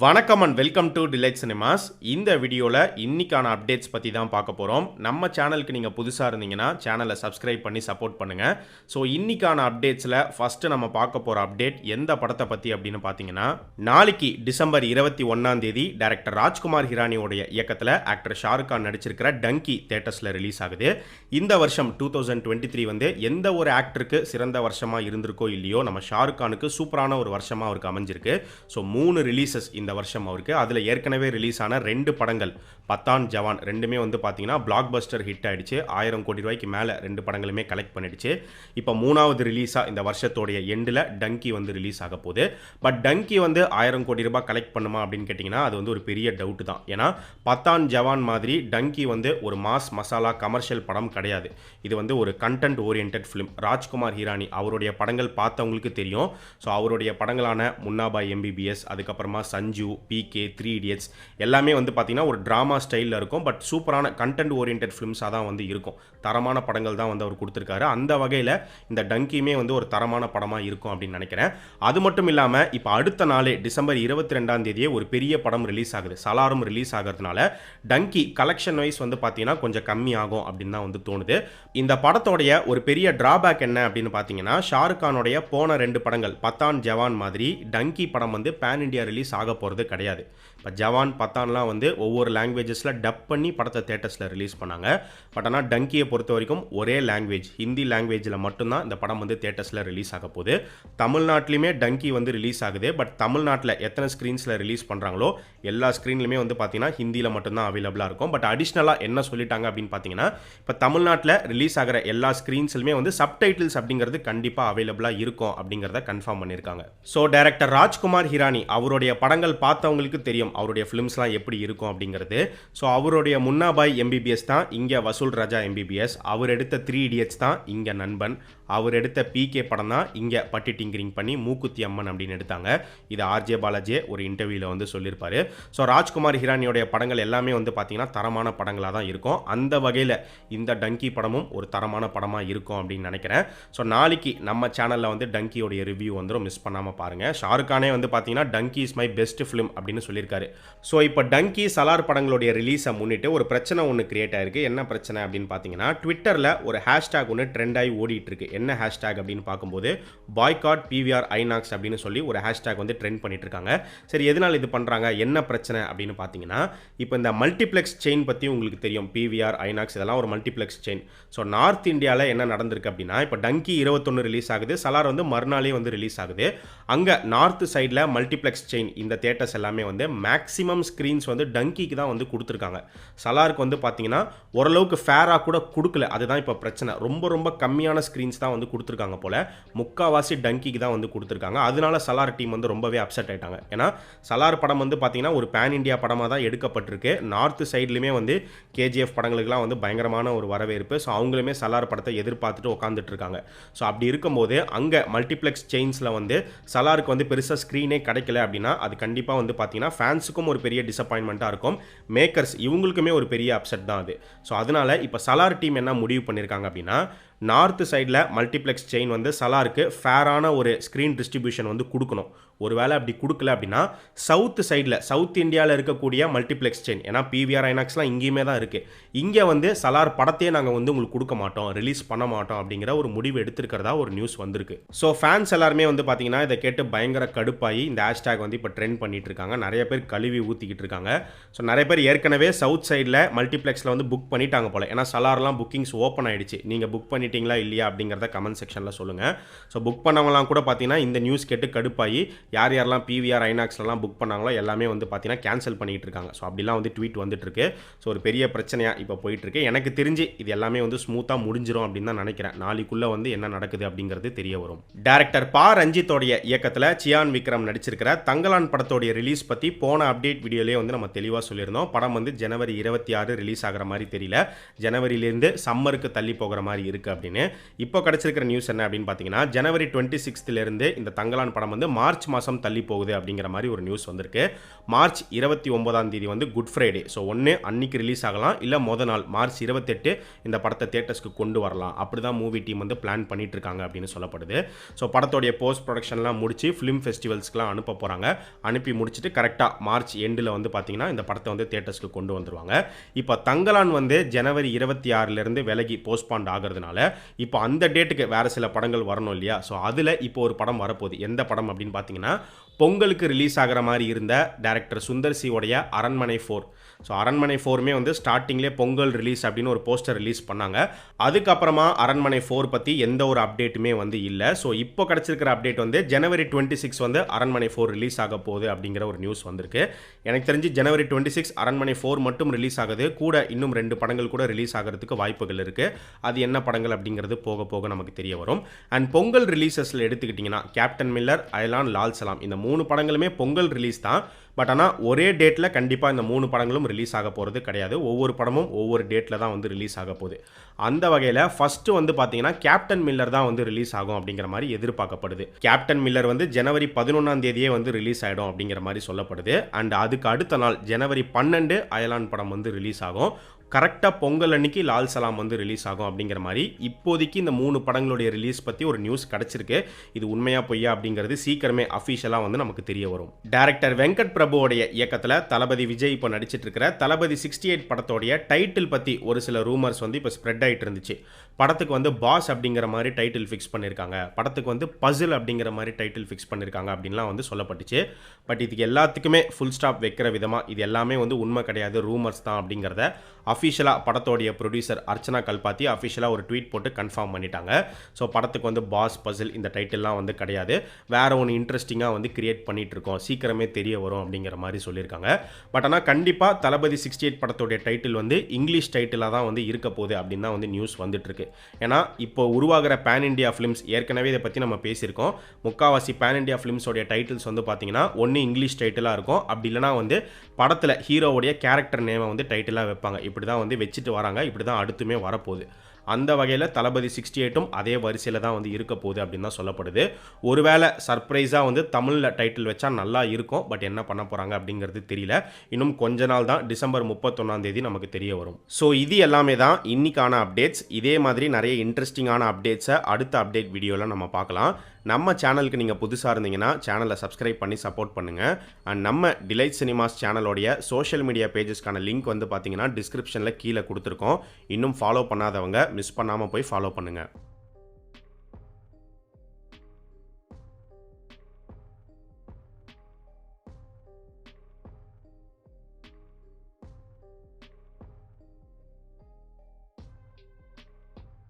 வணக்கம் and welcome to delight cinemas. இந்த வீடியோவில் இன்னைக்கான அப்டேட்ஸ் பற்றி தான் பார்க்க போகிறோம். நம்ம சேனலுக்கு நீங்கள் புதுசாக இருந்தீங்கன்னா சேனலை சப்ஸ்கிரைப் பண்ணி சப்போர்ட் பண்ணுங்கள். ஸோ இன்னைக்கான அப்டேட்ஸில் ஃபஸ்ட்டு நம்ம பார்க்க போகிற அப்டேட் எந்த படத்தை பற்றி அப்படின்னு பார்த்தீங்கன்னா, நாளைக்கு டிசம்பர் 21 டைரக்டர் ராஜ்குமார் ஹிரானியோடைய இயக்கத்தில் ஆக்டர் ஷாருக் கான் நடிச்சிருக்கிற டங்கி தேட்டர்ஸில் ரிலீஸ் ஆகுது. இந்த வருஷம் 2023 வந்து எந்த ஒரு ஆக்டருக்கு சிறந்த வருஷமாக இருந்திருக்கோ இல்லையோ, நம்ம ஷாருக் கானுக்கு சூப்பரான ஒரு வருஷமாக அவருக்கு அமைஞ்சிருக்கு. ஸோ 3 ரிலீசஸ் இந்த வருஷம் அவருக்கு. அதில் ஏற்கனவே ரிலீஸ் ஆன 2 படங்கள் பத்தான், ஜவான் ரெண்டுமே வந்து பார்த்தீங்கன்னா பிளாக் பஸ்டர் ஹிட் ஆயிடுச்சு. 1000 கோடி ரூபாய்க்கு மேலே 2 படங்களுமே கலெக்ட் பண்ணிடுச்சு. இப்போ 3வது ரிலீஸாக இந்த வருஷத்தோடைய எண்டில் டங்கி வந்து ரிலீஸ் ஆக போகுது. பட் டங்கி வந்து 1000 கோடி ரூபாய் கலெக்ட் பண்ணுமா அப்படின்னு கேட்டிங்கன்னா அது வந்து ஒரு பெரிய டவுட் தான். ஏன்னா பத்தான், ஜவான் மாதிரி டங்கி வந்து ஒரு மாஸ் மசாலா கமர்ஷியல் படம் கிடையாது. இது வந்து ஒரு content oriented film. Rajkumar Hirani அவருடைய படங்கள் பார்த்தவங்களுக்கு தெரியும். ஸோ அவருடைய படங்களான முன்னாபாய் எம்பிபிஎஸ், அதுக்கப்புறமா சஞ்சு, பிகே, 3 இடியட்ஸ் எல்லாமே வந்து பார்த்தீங்கன்னா ஒரு ட்ராமா ஸ்டைலில் இருக்கும். பட் சூப்பரான கண்டென்ட் ஓரியன்ட் ஃபிலிம்ஸாக தான் வந்து இருக்கும். தரமான படங்கள் தான் வந்து அவர் கொடுத்துருக்காரு. அந்த வகையில் இந்த டங்கியுமே வந்து ஒரு தரமான படமாக இருக்கும் அப்படின்னு நினைக்கிறேன். அது மட்டும் இல்லாமல் இப்போ அடுத்த நாளே டிசம்பர் 22 ஒரு பெரிய படம் ரிலீஸ் ஆகுது. சலாரும் ரிலீஸ் ஆகிறதுனால டங்கி கலெக்ஷன் வைஸ் வந்து பார்த்தீங்கன்னா கொஞ்சம் கம்மியாகும் அப்படின்னு தான் வந்து தோணுது. இந்த படத்தோடைய ஒரு பெரிய டிராபேக் என்ன அப்படின்னு பார்த்தீங்கன்னா, ஷாருக் கானுடைய போன 2 படங்கள் பத்தான், ஜவான் மாதிரி டங்கி படம் வந்து பேன் இண்டியா ரிலீஸ் ஆக போகிறது கிடையாது. இப்போ ஜவான், பத்தான்லாம் வந்து ஒவ்வொரு லாங்குவேஜஸில் டப் பண்ணி படத்தை தேட்டர்ஸில் ரிலீஸ் பண்ணாங்க. பட் ஆனால் டங்கியை பொறுத்த வரைக்கும் ஒரே லாங்குவேஜ், ஹிந்தி லாங்குவேஜில் மட்டும்தான் இந்த படம் வந்து தேட்டர்ஸில் ரிலீஸ் ஆக போகுது. தமிழ்நாட்டிலையுமே டங்கி வந்து ரிலீஸ் ஆகுது. பட் தமிழ்நாட்டில் எத்தனை ஸ்க்ரீன்ஸில் ரிலீஸ் பண்ணுறாங்களோ எல்லா ஸ்க்ரீன்லையுமே வந்து பார்த்தீங்கன்னா ஹிந்தியில் மட்டும்தான் அவைலபிளாக இருக்கும். பட் அடிஷ்னலாக என்ன சொல்லிட்டாங்க அப்படின்னு பார்த்தீங்கன்னா, இப்போ தமிழ்நாட்டில் ரிலீஸ் ஆகிற எல்லா ஸ்க்ரீன்ஸ்லுமே வந்து சப்டைட்டில்ஸ் அப்படிங்கிறது கண்டிப்பாக அவைலபிளாக இருக்கும் அப்படிங்கிறத கன்ஃபார்ம் பண்ணியிருக்காங்க. ஸோ டைரக்டர் ராஜ்குமார் ஹிரானி அவருடைய படங்கள் பார்த்தவங்களுக்கு தெரியும் அவருடைய ஃபிலிம்ஸ்லாம் எப்படி இருக்கும் அப்படிங்கிறது. ஸோ அவருடைய முன்னாபாய் எம்பிபிஎஸ் தான் இங்கே வசூல் ராஜா எம்பிபிஎஸ். அவர் எடுத்த 3 இடியட்ஸ் தான் இங்கே நண்பன். அவர் எடுத்த பிகே படம் தான் இங்கே பட்டி டிங்கரிங் பண்ணி மூக்குத்தி அம்மன் அப்படின்னு எடுத்தாங்க. இது ஆர்ஜே பாலாஜி ஒரு இன்டர்வியூவில் வந்து சொல்லியிருப்பாரு. ஸோ ராஜ்குமார் ஹிரானியோடைய படங்கள் எல்லாமே வந்து பார்த்தீங்கன்னா தரமான படங்களாக தான் இருக்கும். அந்த வகையில் இந்த டங்கி படமும் ஒரு தரமான படமாக இருக்கும் அப்படின்னு நினைக்கிறேன். ஸோ நாளைக்கு நம்ம சேனலில் வந்து டங்கியோடைய ரிவ்யூ வந்துடும், மிஸ் பண்ணாமல் பாருங்கள். ஷாருக் கானே வந்து பார்த்தீங்கன்னா Dangi is my best film அப்படின்னு சொல்லியிருக்காரு. ஸோ இப்போ டங்கி, சலார் படங்களுடைய ரிலீஸை முன்னிட்டு ஒரு பிரச்சனை ஒன்று கிரியேட் ஆயிருக்கு. என்ன பிரச்சனை அப்படின்னு பார்த்தீங்கன்னா, ட்விட்டரில் ஒரு ஹேஷ்டேக் ஒன்று ட்ரெண்ட் ஆகி ஓடிட்டு இருக்கு. என்ன ஹேஷ்டேக் அப்படின்னு பார்க்கும்போது பாய்காட் பிவிஆர் ஐநாக்ஸ் அப்படின்னு சொல்லி ஒரு ஹேஷ்டேக் வந்து ட்ரெண்ட் பண்ணிட்டு இருக்காங்க. சரி, எதனால் இது பண்ணுறாங்க, என்ன பிரச்சனை அப்படின்னு பார்த்தீங்கன்னா, இப்போ இந்த மல்டிப்ளெக்ஸ் செயின் பற்றி உங்களுக்கு தெரியும். பிவிஆர், ஐநாக்ஸ் இதெல்லாம் ஒரு மல்டிப்ளெக்ஸ் செயின். ஸோ நார்த் இந்தியாவில் என்ன நடந்திருக்கு அப்படின்னா, இப்போ டங்கி 21 ரிலீஸ் ஆகுது, சலார் வந்து மறுநாளே வந்து ரிலீஸ் ஆகுது. அங்கே நார்த் சைடில் மல்டிப்ளெக்ஸ் செயின் இந்த தேட்டர்ஸ் எல்லாமே வந்து மேக்ஸிமம் ஸ்க்ரீன்ஸ் வந்து டங்கிக்கு தான் வந்து கொடுத்துருக்காங்க. சலாருக்கு வந்து பார்த்தீங்கன்னா ஓரளவுக்கு ஃபேராக கூட கொடுக்கல. அதுதான் இப்போ பிரச்சனை. ரொம்ப கம்மியான ஸ்க்ரீன்ஸ் தான் வந்து கொடுத்துருக்காங்க போல. முக்காவாசி டங்கிக்கு தான் வந்து கொடுத்துருக்காங்க. அதனால சலார் டீம் வந்து ரொம்பவே அப்செட் ஆயிட்டாங்க. ஏன்னா சலார் படம் வந்து பார்த்தீங்கன்னா ஒரு பேன் இண்டியா படமாக தான் எடுக்கப்பட்டிருக்கு. நார்த் சைட்லையுமே வந்து கேஜிஎஃப் படங்களுக்குலாம் வந்து பயங்கரமான ஒரு வரவேற்பு. ஸோ அவங்களுமே சலார் படத்தை எதிர்பார்த்துட்டு உட்காந்துட்டு இருக்காங்க. ஸோ அப்படி இருக்கும்போது அங்கே மல்டிப்ளெக்ஸ் செயின்ஸில் வந்து சலாருக்கு வந்து பெருசாக ஸ்க்ரீனே கிடைக்கல அப்படின்னா அது கண்டிப்பாக வந்து பார்த்தீங்கன்னா ஃபேன்ஸுக்கும் ஒரு பெரிய டிசப்பாயின்மெண்ட்டாக இருக்கும். மேக்கர்ஸ் இவங்களுக்குமே ஒரு பெரிய அப்செட் தான் அது. ஸோ அதனால இப்போ சலார் டீம் என்ன முடிவு பண்ணியிருக்காங்க அப்படின்னா, நார்த் சைடில் மல்டிப்ளெக்ஸ் செயின் வந்து சலாருக்கு ஃபேரான ஒரு ஸ்க்ரீன் டிஸ்ட்ரிபியூஷன் வந்து கொடுக்கணும். ஒருவேளை அப்படி கொடுக்கல அப்படின்னா சவுத் சைடில், சவுத் இந்தியாவில் இருக்கக்கூடிய மல்டிப்ளெக்ஸ் செயின், ஏன்னா பிவிஆர் ஐநாக்ஸ்லாம் இங்கேயுமே தான் இருக்குது, இங்கே வந்து சலார் படத்தையே நாங்கள் வந்து உங்களுக்கு கொடுக்க மாட்டோம், ரிலீஸ் பண்ண மாட்டோம் அப்படிங்கிற ஒரு முடிவு எடுத்திருக்கிறதா ஒரு நியூஸ் வந்திருக்கு. ஸோ ஃபேன்ஸ் எல்லாருமே வந்து பார்த்தீங்கன்னா இதை கேட்டு பயங்கர கடுப்பாகி இந்த ஹேஷ்டேக் வந்து இப்போ ட்ரெண்ட் பண்ணிட்டு இருக்காங்க. நிறைய பேர் கழுவி ஊற்றிக்கிட்டு இருக்காங்க. ஸோ நிறைய பேர் ஏற்கனவே சவுத் சைடில் மல்டிப்ளெக்ஸில் வந்து புக் பண்ணிட்டாங்க போல. ஏன்னா சலார்லாம் புக்கிங்ஸ் ஓப்பன் ஆயிடுச்சு. நீங்கள் புக் பண்ணிட்டீங்களா இல்லையா அப்படிங்கிறத கமெண்ட் செக்ஷனில் சொல்லுங்கள். ஸோ புக் பண்ணவங்களாம் கூட பார்த்தீங்கன்னா இந்த நியூஸ் கேட்டு கடுப்பாகி யார் யாரெல்லாம் பிவிஆர் ஐநாக்ஸ்லாம் புக் பண்ணாங்களோ எல்லாமே வந்து பார்த்தீங்கன்னா கேன்சல் பண்ணிட்டு இருக்காங்க. ஸோ அப்படிலாம் வந்து ட்வீட் வந்துட்டு இருக்கு. ஸோ ஒரு பெரிய பிரச்சனையாக இப்போ போயிட்டு இருக்கு. எனக்கு தெரிஞ்சு இது எல்லாமே வந்து ஸ்மூத்தாக முடிஞ்சிடும் அப்படின்னு தான் நினைக்கிறேன். நாளைக்குள்ளே வந்து என்ன நடக்குது அப்படிங்கிறது தெரிய வரும். டைரக்டர் பா ரஞ்சித்தோடைய இயக்கத்தில் சியான் விக்ரம் நடிச்சிருக்கிற தங்கலான் படத்தோடைய ரிலீஸ் பற்றி போன அப்டேட் வீடியோலேயே வந்து நம்ம தெளிவாக சொல்லியிருந்தோம். படம் வந்து ஜனவரி 26 ரிலீஸ் ஆகிற மாதிரி தெரியல. ஜனவரியிலேருந்து சம்மருக்கு தள்ளி போகிற மாதிரி இருக்குது அப்படின்னு. இப்போ கிடைச்சிருக்கிற நியூஸ் என்ன அப்படின்னு பார்த்தீங்கன்னா, ஜனவரி 26லேருந்து இந்த தங்கலான் படம் வந்து மார்ச் மாதம் தள்ளி போகுது அப்படிங்கிற மாதிரி ஒரு நியூஸ் வந்திருக்கு. மார்ச் 29ஆம் தேதி வந்து குட் ஃப்ரைடே. ஸோ ஒன்று அன்னைக்கு ரிலீஸ் ஆகலாம், இல்லை மொதல் நாள் மார்ச் 28 இந்த படத்தை தியேட்டர்ஸ்க்கு கொண்டு வரலாம். அப்படி தான் மூவி டீம் வந்து பிளான் பண்ணிட்டு இருக்காங்க அப்படின்னு சொல்லப்படுது. ஸோ படத்தோடைய போஸ்ட் ப்ரொடக்ஷன்லாம் முடிச்சு ஃபிலிம் ஃபெஸ்டிவல்ஸ்க்குலாம் அனுப்ப போகிறாங்க. அனுப்பி முடிச்சுட்டு கரெக்டாக மார்ச் எண்டில் வந்து பார்த்தீங்கன்னா இந்த படத்தை வந்து தியேட்டர்ஸ்க்கு கொண்டு வந்துருவாங்க. இப்போ தங்கலான் வந்து ஜனவரி 26லேருந்து விலகி போஸ்ட்பாண்ட் ஆகிறதுனால இப்போ அந்த டேட்டுக்கு வேறு சில படங்கள் வரணும் இல்லையா? ஸோ அதில் இப்போ ஒரு படம் வரப்போகுது. எந்த படம் அப்படின்னு பார்த்தீங்கன்னா, பொங்கலுக்கு ரிலீஸ் ஆகிற மாதிரி இருந்த டைரக்டர் சுந்தர் சி உடைய அரண்மனை 4. ஸோ அரண்மனை 4மே வந்து ஸ்டார்டிங்லேயே பொங்கல் ரிலீஸ் அப்படின்னு ஒரு போஸ்டர் ரிலீஸ் பண்ணாங்க. அதுக்கப்புறமா அரண்மனை 4 பற்றி எந்த ஒரு அப்டேட்டுமே வந்து இல்லை. ஸோ இப்போ கிடச்சிருக்கிற அப்டேட் வந்து ஜனவரி 26 வந்து அரண்மனை 4 ரிலீஸ் ஆக போகுது அப்படிங்கிற ஒரு நியூஸ் வந்திருக்கு. எனக்கு தெரிஞ்சு ஜனவரி 26 அரண்மனை 4 மட்டும் ரிலீஸ் ஆகுது, கூட இன்னும் 2 படங்கள் கூட ரிலீஸ் ஆகிறதுக்கு வாய்ப்புகள் இருக்குது. அது என்ன படங்கள் அப்படிங்கிறது போக போக நமக்கு தெரிய வரும். அண்ட் பொங்கல் ரிலீசஸில் எடுத்துக்கிட்டிங்கன்னா கேப்டன் மில்லர், அயலான், லால் சலாம் இந்த 3 படங்களுமே பொங்கல் ரிலீஸ் தான். பட் ஆனால் ஒரே டேட்டில் கண்டிப்பாக இந்த 3 படங்களும் ரிலீஸ் ஆக போகிறது கிடையாது. ஒவ்வொரு படமும் ஒவ்வொரு டேட்டில் தான் வந்து ரிலீஸ் ஆக போகுது. அந்த வகையில் ஃபஸ்ட்டு வந்து பார்த்தீங்கன்னா கேப்டன் மில்லர் தான் வந்து ரிலீஸ் ஆகும் அப்படிங்கிற மாதிரி எதிர்பார்க்கப்படுது. கேப்டன் மில்லர் வந்து ஜனவரி 11ஆம் தேதியே வந்து ரிலீஸ் ஆகிடும் அப்படிங்கிற மாதிரி சொல்லப்படுது. அண்ட் அதுக்கு அடுத்த நாள் ஜனவரி 12 அயலான் படம் வந்து ரிலீஸ் ஆகும். கரெக்டாக பொங்கல் அன்னைக்கு லால் சலாம் வந்து ரிலீஸ் ஆகும் அப்படிங்கிற மாதிரி இப்போதைக்கு இந்த 3 படங்களுடைய ரிலீஸ் பற்றி ஒரு நியூஸ் கிடச்சிருக்கு. இது உண்மையா பொய்யா அப்படிங்கிறது சீக்கிரமே அஃபிஷியலாக வந்து நமக்கு தெரிய வரும். டைரக்டர் வெங்கட் பிரபுவோடைய இயக்கத்தில் தளபதி விஜய் இப்போ நடிச்சிட்டு இருக்கிற தளபதி 68 படத்தோடைய டைட்டில் பற்றி ஒரு சில ரூமர்ஸ் வந்து இப்போ ஸ்ப்ரெட் ஆகிட்டு இருந்துச்சு. படத்துக்கு வந்து பாஸ் அப்படிங்கிற மாதிரி டைட்டில் ஃபிக்ஸ் பண்ணியிருக்காங்க, படத்துக்கு வந்து பசில் அப்படிங்கிற மாதிரி டைட்டில் ஃபிக்ஸ் பண்ணியிருக்காங்க அப்படின்லாம் வந்து சொல்லப்பட்டுச்சு. பட் இதுக்கு எல்லாத்துக்குமே ஃபுல் ஸ்டாப் வைக்கிற விதமாக இது எல்லாமே வந்து உண்மை கிடையாது, ரூமர்ஸ் தான் அப்படிங்கிறத அஃபிஷியலாக படத்தோடைய ப்ரொடியூசர் அர்ச்சனா கல்பாத்தி அஃபிஷியலாக ஒரு ட்வீட் போட்டு கன்ஃபார்ம் பண்ணிட்டாங்க. ஸோ படத்துக்கு வந்து பாஸ், பசில் இந்த டைட்டில்லாம் வந்து கிடையாது, வேற ஒன்று இன்ட்ரெஸ்டிங்காக வந்து கிரியேட் பண்ணிட்டு இருக்கோம், சீக்கிரமே தெரிய வரும் அப்படிங்கிற மாதிரி சொல்லியிருக்காங்க. பட் ஆனால் கண்டிப்பாக தளபதி 68 படத்தோடைய டைட்டில் வந்து இங்கிலீஷ் டைட்டிலாக தான் வந்து இருக்க போகுது அப்படின்னு தான் வந்து நியூஸ் வந்துட்டு இருக்கு. ஏன்னா இப்போ உருவாகிற பேன் இண்டியா ஃபிலிம்ஸ் ஏற்கனவே இதை பற்றி நம்ம பேசியிருக்கோம். முக்காவாசி பேன் இண்டியா ஃபிலிம்ஸோடைய டைட்டில்ஸ் வந்து பார்த்தீங்கன்னா ஒன்று இங்கிலீஷ் டைட்டிலாக இருக்கும், அப்படி இல்லைனா வந்து படத்தில் ஹீரோவுடைய கேரக்டர் நேமை வந்து டைட்டிலாக வைப்பாங்க. இப்படி தான் வந்து வச்சுட்டு வராங்க, இப்படி தான் அடுத்துமே வரப்போகுது. அந்த வகையில் தளபதி 68ம் அதே வரிசையில் தான் வந்து இருக்க போகுது அப்படின்னு தான் சொல்லப்படுது. ஒருவேளை சர்ப்ரைஸாக வந்து தமிழில் டைட்டில் வச்சா நல்லா இருக்கும், பட் என்ன பண்ண போகிறாங்க அப்படிங்கிறது தெரியல. இன்னும் கொஞ்ச நாள் தான், டிசம்பர் 31ஆம் தேதி நமக்கு தெரிய வரும். ஸோ இது எல்லாமே தான் இன்னைக்கான அப்டேட்ஸ். இதே மாதிரி நிறைய இன்ட்ரெஸ்டிங்கான அப்டேட்ஸை அடுத்த அப்டேட் வீடியோவில் நம்ம பார்க்கலாம். நம்ம சேனலுக்கு நீங்கள் புதுசாக இருந்தீங்கன்னா சேனலை சப்ஸ்கிரைப் பண்ணி சப்போர்ட் பண்ணுங்கள். அண்ட் நம்ம டிலைட் சினிமாஸ் சேனலோடைய சோஷியல் மீடியா பேஜஸ்க்கான லிங்க் வந்து பார்த்தீங்கன்னா டிஸ்கிரிப்ஷனில் கீழே கொடுத்துருக்கோம். இன்னும் ஃபாலோ பண்ணாதவங்க மிஸ் பண்ணாமல் போய் ஃபாலோ பண்ணுங்கள்.